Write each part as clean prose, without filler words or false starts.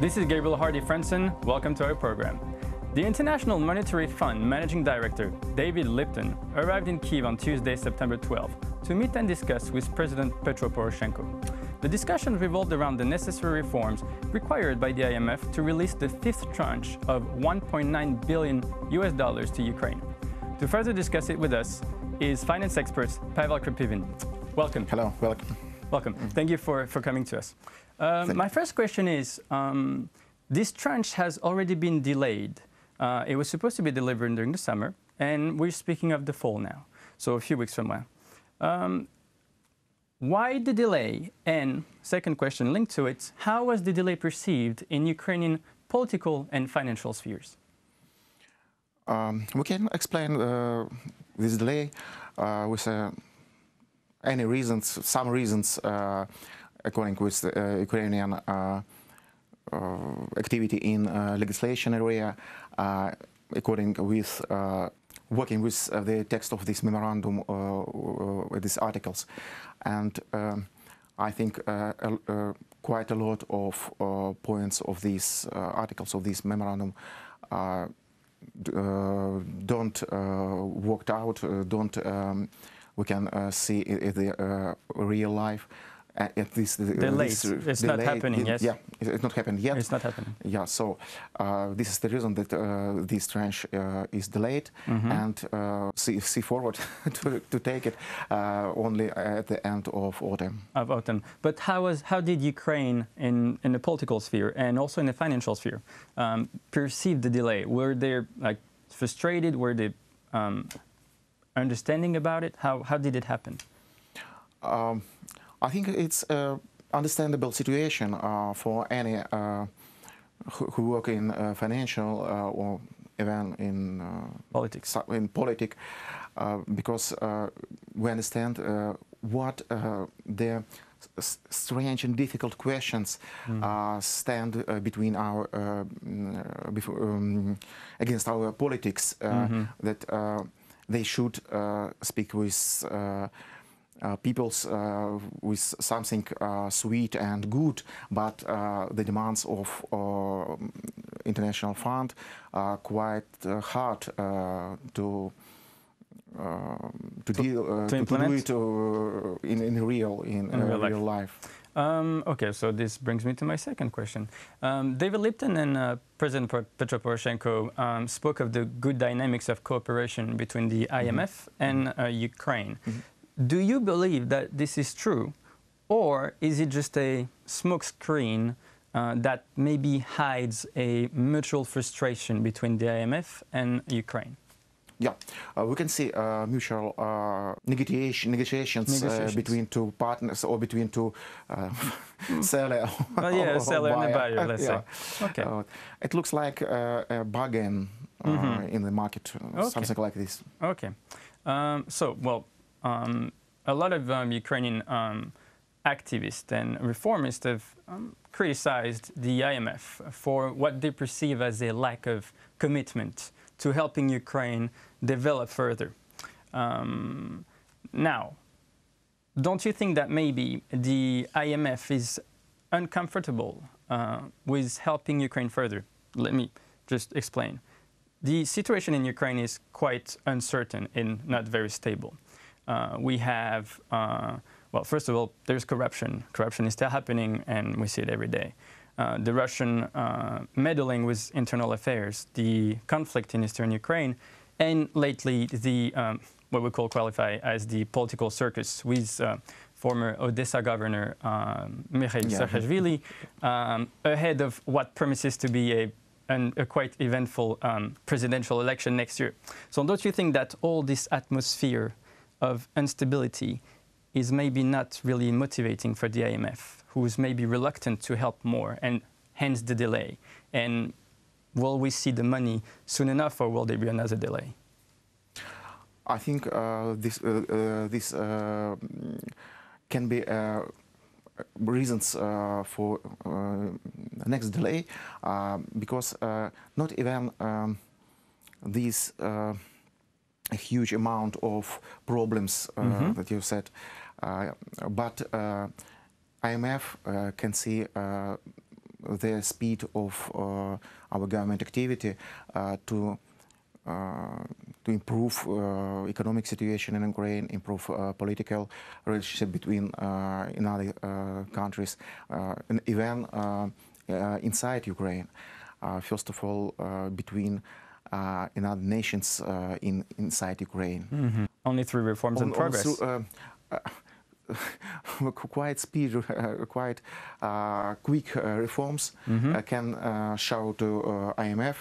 This is Gabriel Hardy-Frenson. Welcome to our program. The International Monetary Fund Managing Director, David Lipton, arrived in Kyiv on Tuesday, September 12, to meet and discuss with President Petro Poroshenko. The discussion revolved around the necessary reforms required by the IMF to release the fifth tranche of $1.9 billion to Ukraine. To further discuss it with us is finance expert Pavel Krapivin. Welcome. Hello, welcome. Welcome. Thank you for coming to us. My first question is, this tranche has already been delayed. It was supposed to be delivered during the summer, and we're speaking of the fall now, so a few weeks from now. Why the delay? And second question linked to it, how was the delay perceived in Ukrainian political and financial spheres? We can explain this delay with any reasons, some reasons, according with the Ukrainian activity in legislation area, according with working with the text of this memorandum, these articles, and I think quite a lot of points of these articles of this memorandum don't worked out, don't we can see in the real life. At least it's not happening. Yes. Yeah, it's not happened yet. It's not happening. Yeah. So this is the reason that this tranche is delayed, and see forward to take it only at the end of autumn. But how did Ukraine in the political sphere and also in the financial sphere perceive the delay? Were they frustrated? Were they understanding about it? How did it happen? I think it's an understandable situation for any who work in financial or even in politics. Because we understand what the strange and difficult questions stand between our against our politics. That they should speak with peoples with something sweet and good, but the demands of international fund are quite hard to deal to do it in real life. Okay, so this brings me to my second question. David Lipton and President Petro Poroshenko spoke of the good dynamics of cooperation between the IMF and Ukraine. Do you believe that this is true, or is it just a smokescreen that maybe hides a mutual frustration between the IMF and Ukraine? Yeah, we can see mutual negotiations between two partners or between two seller. Seller and a buyer, let's say. Okay. It looks like a bargain in the market, something like this. Okay. A lot of Ukrainian activists and reformists have criticized the IMF for what they perceive as a lack of commitment to helping Ukraine develop further. Now, don't you think that maybe the IMF is uncomfortable with helping Ukraine further? Let me just explain. The situation in Ukraine is quite uncertain and not very stable. We have, well, first of all, there's corruption. Corruption is still happening, and we see it every day. The Russian meddling with internal affairs, the conflict in eastern Ukraine, and lately the what we qualify as the political circus with former Odessa governor Mikhail Saakashvili ahead of what promises to be a quite eventful presidential election next year. So don't you think that all this atmosphere of instability is maybe not really motivating for the IMF, who is maybe reluctant to help more, and hence the delay? And will we see the money soon enough, or will there be another delay? I think this can be reasons for next delay, because not even these a huge amount of problems that you said, but IMF can see the speed of our government activity to improve economic situation in Ukraine, improve political relationship between in other countries, and even inside Ukraine. First of all, between in other nations inside Ukraine. Mm-hmm. Only through reforms and progress. Quite quite quick reforms can show to IMF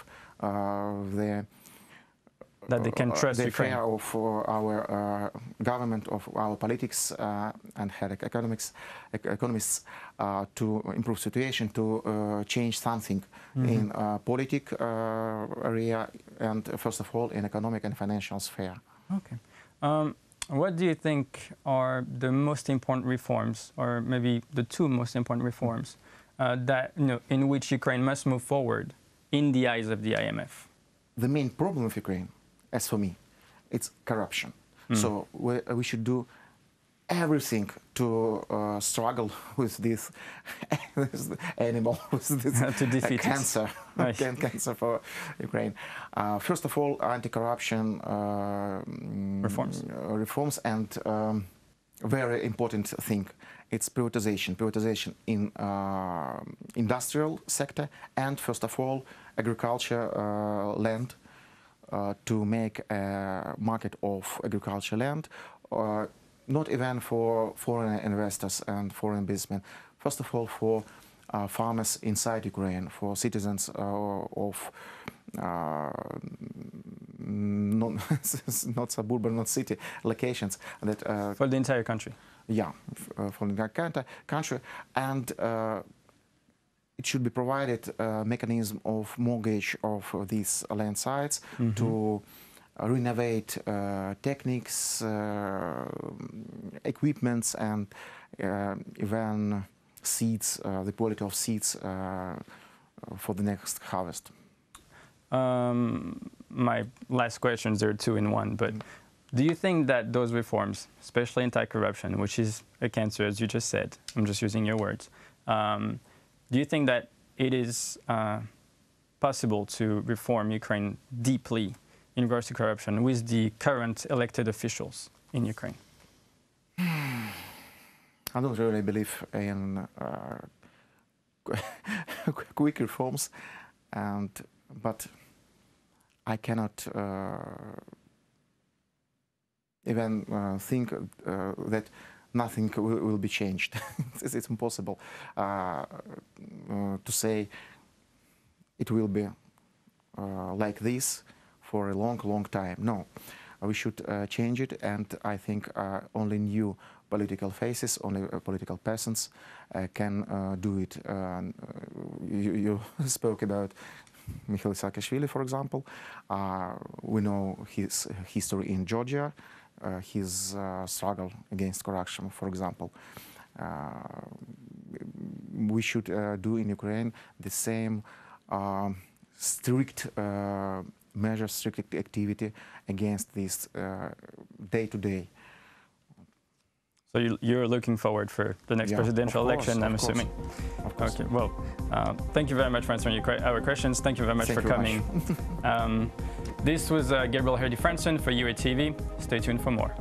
that they can trust the Ukraine. fear of our government, of our politics and economists to improve situation, to change something in politic area, and first of all in economic and financial sphere. Okay. What do you think are the most important reforms, or maybe the two most important reforms that in which Ukraine must move forward in the eyes of the IMF? The main problem of Ukraine, as for me, it's corruption. So we should do everything to struggle with this animal, with this to defeat cancer, right. cancer for Ukraine. First of all, anti-corruption reforms, and very important thing, it's privatization in industrial sector, and first of all, agriculture land, to make a market of agriculture land, not even for foreign investors and foreign businessmen. First of all, for farmers inside Ukraine, for citizens of not suburban, not city locations. That for the entire country. Yeah, for the entire country, and it should be provided a mechanism of mortgage of these land sites to renovate techniques, equipments, and even seeds, the quality of seeds for the next harvest. My last questions are two in one, but do you think that those reforms, especially anti-corruption, which is a cancer, as you just said, I'm just using your words, do you think that it is possible to reform Ukraine deeply in regards to corruption with the current elected officials in Ukraine? I don't really believe in quick reforms, but I cannot even think that nothing will be changed. It's impossible to say it will be like this for a long time. No, we should change it, and I think only new political faces, only political persons can do it. You spoke about Mikhail Saakashvili, for example. We know his history in Georgia, his struggle against corruption, for example. We should do in Ukraine the same strict measures, strict activity against this day-to-day. So you're looking forward for the next presidential election, I'm assuming. Of course. Okay, well, thank you very much for answering our questions. Thank you very much for coming. This was Gabriel Herdy-Franson for UATV. Stay tuned for more.